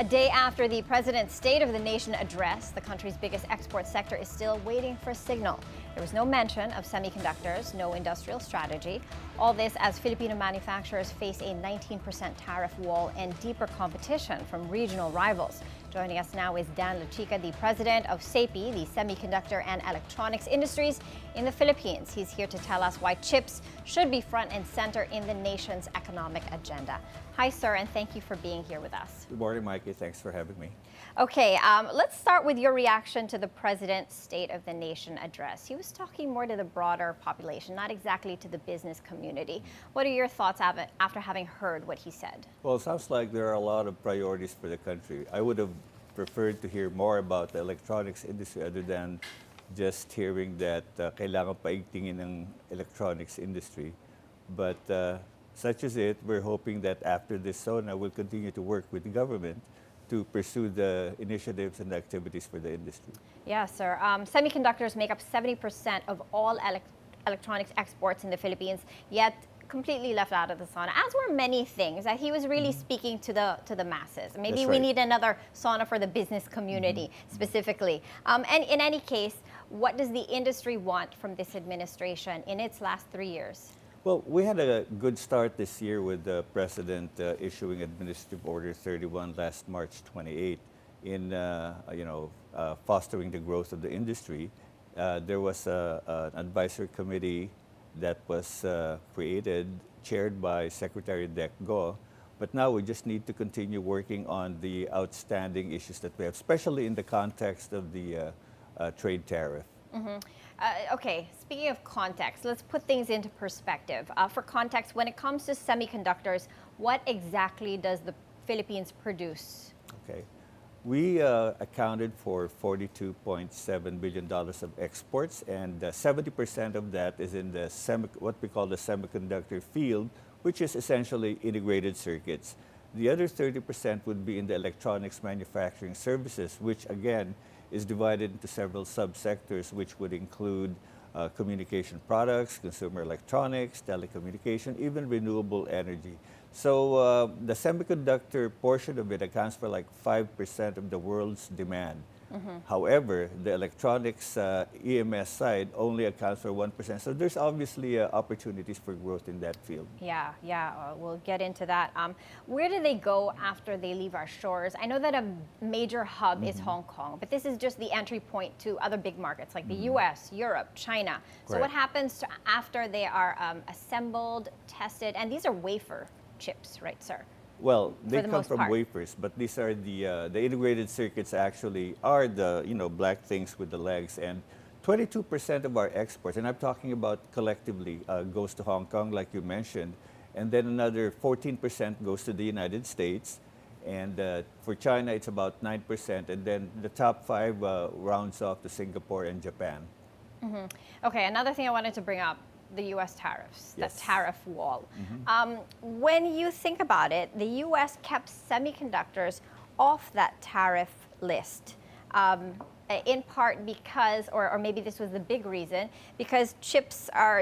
A day after the President's State of the Nation address, the country's biggest export sector is still waiting for a signal. There was no mention of semiconductors, no industrial strategy. All this as Filipino manufacturers face a 19% tariff wall and deeper competition from regional rivals. Joining us now is Dan Lachica, the president of SEIPI, the Semiconductor and Electronics Industries in the Philippines. He's here to tell us why chips should be front and center in the nation's economic agenda. Hi, sir, and thank you for being here with us. Good morning, Mikey. Thanks for having me. Okay, let's start with your reaction to the President's State of the Nation address. He was talking more to the broader population, not exactly to the business community. What are your thoughts after having heard what he said? Well, it sounds like there are a lot of priorities for the country. I would have preferred to hear more about the electronics industry other than just hearing that kailangan paigtingin ng electronics industry. But such is it, we're hoping that after this SONA, we'll continue to work with the government to pursue the initiatives and the activities for the industry. Yeah, sir. Semiconductors make up 70% of all electronics exports in the Philippines, yet completely left out of the SONA, as were many things. That he was really speaking to the masses. Maybe That's we right. need another SONA for the business community specifically. And in any case, what does the industry want from this administration in its last 3 years? Well, we had a good start this year with the President issuing Administrative Order 31 last March 28 in fostering the growth of the industry. There was an advisory committee that was created, chaired by Secretary Dec Go. But now we just need to continue working on the outstanding issues that we have, especially in the context of the trade tariff. Okay, speaking of context, let's put things into perspective. For context, when it comes to semiconductors, what exactly does the Philippines produce? Okay. We accounted for $42.7 billion of exports, and 70% of that is in the what we call the semiconductor field, which is essentially integrated circuits. The other 30% would be in the electronics manufacturing services, which again is divided into several subsectors, which would include communication products, consumer electronics, telecommunication, even renewable energy. So the semiconductor portion of it accounts for like 5% of the world's demand. However, the electronics EMS side only accounts for 1%. So there's obviously opportunities for growth in that field. Yeah, we'll get into that. Where do they go after they leave our shores? I know that a major hub is Hong Kong, but this is just the entry point to other big markets like the US, Europe, China. So what happens after they are assembled, tested, and these are wafer chips, right, sir? Well, they the come most from part. wafers, but these are the integrated circuits actually are the black things with the legs, and 22% of our exports, and I'm talking about collectively, goes to Hong Kong, like you mentioned, and then another 14% goes to the United States, and for China it's about 9%, and then the top 5 rounds off to Singapore and Japan. Okay, another thing I wanted to bring up, the U.S. tariffs, Yes. that tariff wall. When you think about it, the U.S. kept semiconductors off that tariff list, in part because, or maybe this was the big reason, because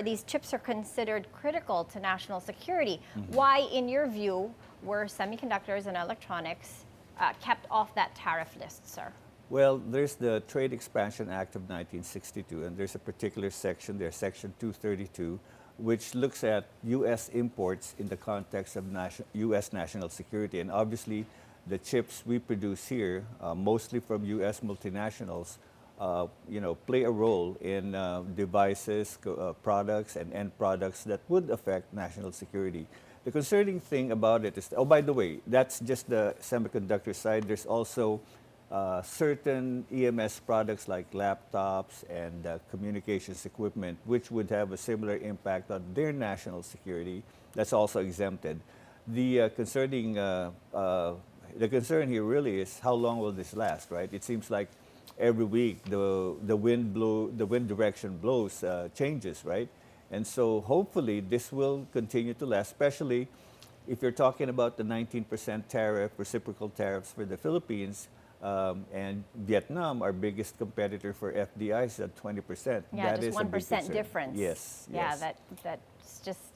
these chips are considered critical to national security. Why, in your view, were semiconductors and electronics kept off that tariff list, sir? Well, there's the Trade Expansion Act of 1962, and there's a particular section there, Section 232, which looks at U.S. imports in the context of U.S. national security. And obviously, the chips we produce here, mostly from U.S. multinationals, play a role in devices, products, and end products that would affect national security. The concerning thing about it is, oh, by the way, that's just the semiconductor side. There's also certain EMS products like laptops and communications equipment, which would have a similar impact on their national security. That's also exempted. The concern here really is how long will this last, right? It seems like every week the wind direction blows changes, right? And so hopefully this will continue to last, especially if you're talking about the 19% tariff, reciprocal tariffs for the Philippines. And Vietnam, our biggest competitor for FDI, is at 20%. Yeah, that just is a big 1% concern. difference. Yes. Yeah, yes. that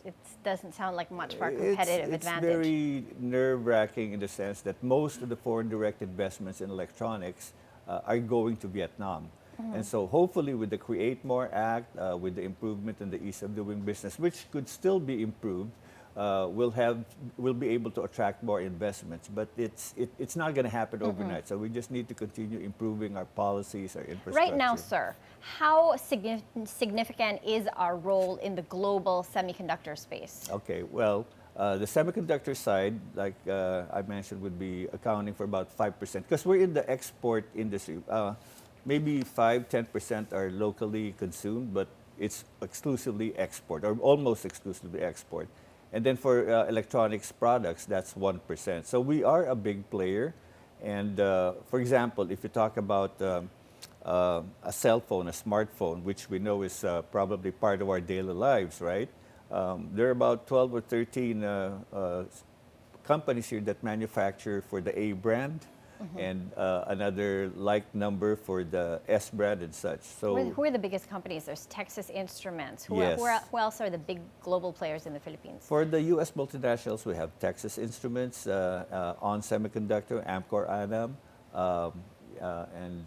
it doesn't sound like much for a It's, competitive it's advantage. very nerve-wracking in the sense that most of the foreign direct investments in electronics are going to Vietnam. And so hopefully with the Create More Act, with the improvement in the ease of doing business, which could still be improved, we'll be able to attract more investments. But it's not going to happen overnight. So we just need to continue improving our policies, our infrastructure. Right now, sir, how significant is our role in the global semiconductor space? Okay, well, the semiconductor side, like I mentioned, would be accounting for about 5%, because we're in the export industry. Maybe 5–10% are locally consumed, but it's exclusively export, or almost exclusively export. And then for electronics products, that's 1%. So we are a big player. And for example, if you talk about a cell phone, a smartphone, which we know is probably part of our daily lives, right? There are about 12 or 13 companies here that manufacture for the A brand, and another like number for the S brand and such. So Who are the biggest companies? There's Texas Instruments. Yes. Who else are the big global players in the Philippines? for the U.S. multinationals, we have Texas Instruments, On Semiconductor, Amcor Anam, and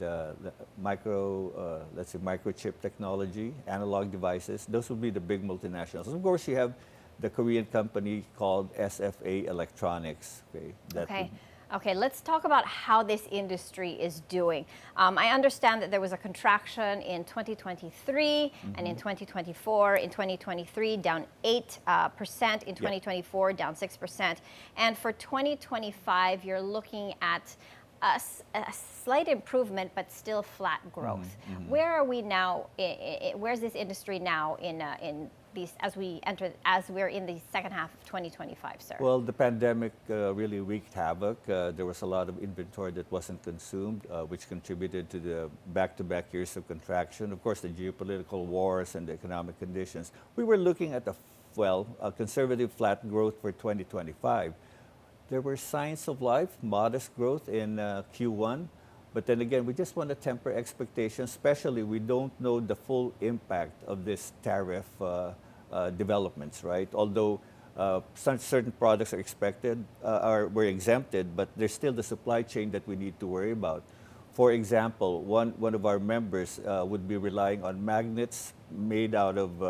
microchip technology, analog devices. Those would be the big multinationals. Of course, you have the Korean company called SFA Electronics. Okay, Okay. Okay, let's talk about how this industry is doing. I understand that there was a contraction in 2023 and in 2024. In 2023, down 8%. In 2024, down 6%. And for 2025, you're looking at a slight improvement, but still flat growth. Where are we now? Where's this industry now in these as we're in the second half of 2025, sir? Well, the pandemic really wreaked havoc. There was a lot of inventory that wasn't consumed, which contributed to the back-to-back years of contraction. Of course, the geopolitical wars and the economic conditions. We were looking at a conservative flat growth for 2025. There were signs of life, modest growth in Q1. But then again, we just want to temper expectations, especially we don't know the full impact of this tariff developments, right? Although certain products are expected, were exempted, but there's still the supply chain that we need to worry about. For example, one of our members would be relying on magnets made out of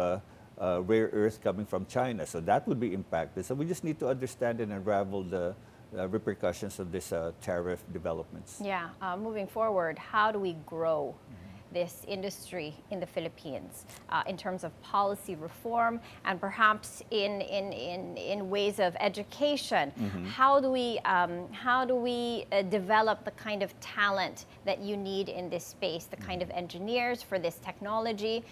rare earth coming from China. So that would be impacted. So we just need to understand and unravel the repercussions of this tariff developments. Yeah, moving forward, how do we grow this industry in the Philippines in terms of policy reform and perhaps in ways of education? How do we develop the kind of talent that you need in this space, the kind of engineers for this technology?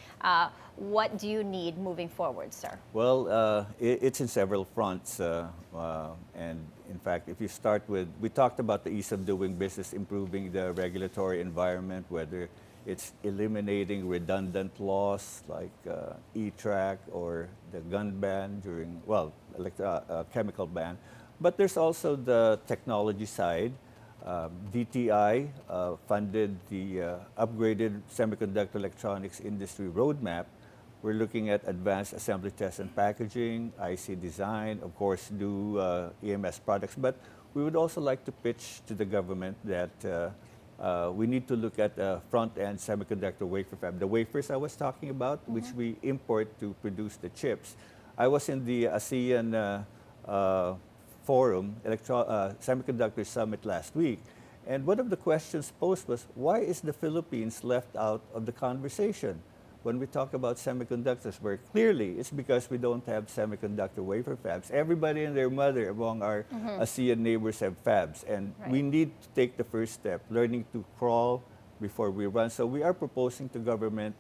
What do you need moving forward, sir? Well, it's in several fronts. And in fact, if you start with, we talked about the ease of doing business, improving the regulatory environment, whether it's eliminating redundant laws like E-Track or the gun ban during, chemical ban. But there's also the technology side. DTI funded the upgraded Semiconductor Electronics Industry Roadmap. We're looking at advanced assembly test and packaging, IC design, of course, do EMS products. But we would also like to pitch to the government that we need to look at front-end semiconductor wafer fab. The wafers I was talking about, which we import to produce the chips. I was in the ASEAN Forum, Semiconductor Summit last week. And one of the questions posed was, why is the Philippines left out of the conversation when we talk about semiconductors? Where clearly it's because we don't have semiconductor wafer fabs. Everybody and their mother among our ASEAN neighbors have fabs. And we need to take the first step, learning to crawl before we run. So we are proposing to government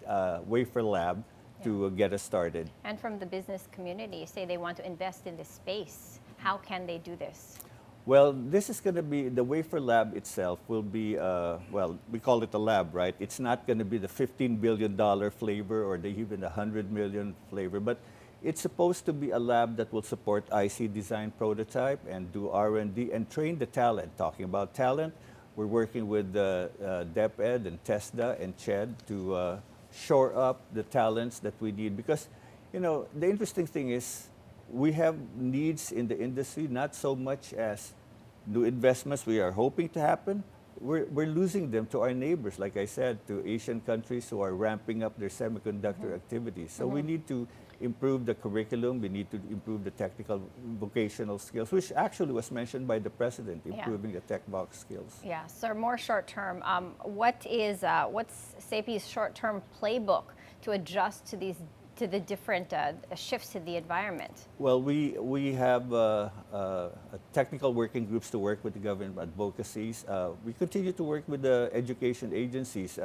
Wafer Lab to get us started. And from the business community, you say they want to invest in this space. How can they do this? Well, this is going to be, the Wafer Lab itself will be, we call it a lab, right? It's not going to be the $15 billion flavor or even the $100 million flavor, but it's supposed to be a lab that will support IC design prototype and do R&D and train the talent. Talking about talent, we're working with DepEd and TESDA and CHED to shore up the talents that we need, because You know, the interesting thing is we have needs in the industry, not so much as new investments we are hoping to happen. We're losing them to our neighbors, like I said, to Asian countries who are ramping up their semiconductor activities. So we need to improve the curriculum, we need to improve the technical vocational skills, which actually was mentioned by the president, improving the tech box skills. Yeah, so more short term, what's SAPI's short-term playbook to adjust to the different shifts in the environment? Well, we have technical working groups to work with the government advocacies. We continue to work with the education agencies,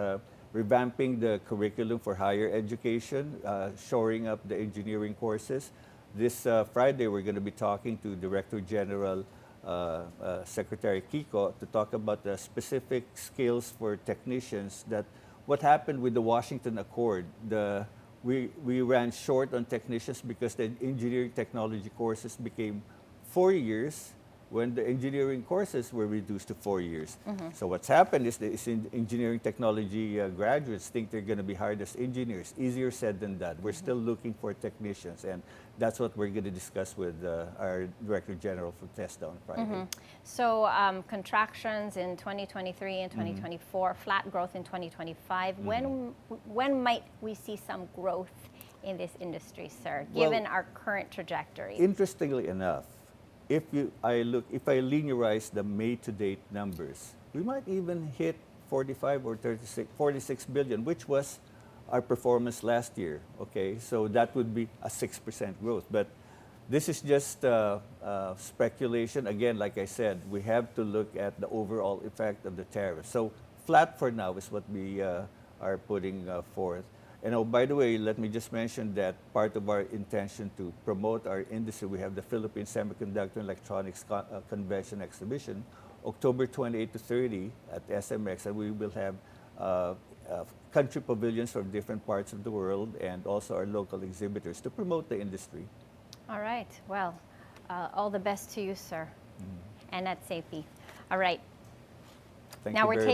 revamping the curriculum for higher education, shoring up the engineering courses. This Friday, we're going to be talking to Director General Secretary Kiko to talk about the specific skills for technicians. That what happened with the Washington Accord, we ran short on technicians because the engineering technology courses became 4 years when the engineering courses were reduced to 4 years. So what's happened is the engineering technology graduates think they're going to be hired as engineers. Easier said than done. We're still looking for technicians, and that's what we're going to discuss with our Director General for TESDA on Friday. So contractions in 2023 and 2024, flat growth in 2025. When might we see some growth in this industry, sir, given our current trajectory? Interestingly enough, if I linearize the May-to-date numbers, we might even hit 45 or 46 billion, which was our performance last year. Okay, so that would be a 6% growth. But this is just speculation. Again, like I said, we have to look at the overall effect of the tariff. So flat for now is what we are putting forth. And oh, by the way, let me just mention that part of our intention to promote our industry, we have the Philippine Semiconductor and Electronics Convention Exhibition, October 28 to 30 at SMX, and we will have country pavilions from different parts of the world and also our local exhibitors to promote the industry. All right. Well, all the best to you, sir, and at SAPI. All right. Thank you very much.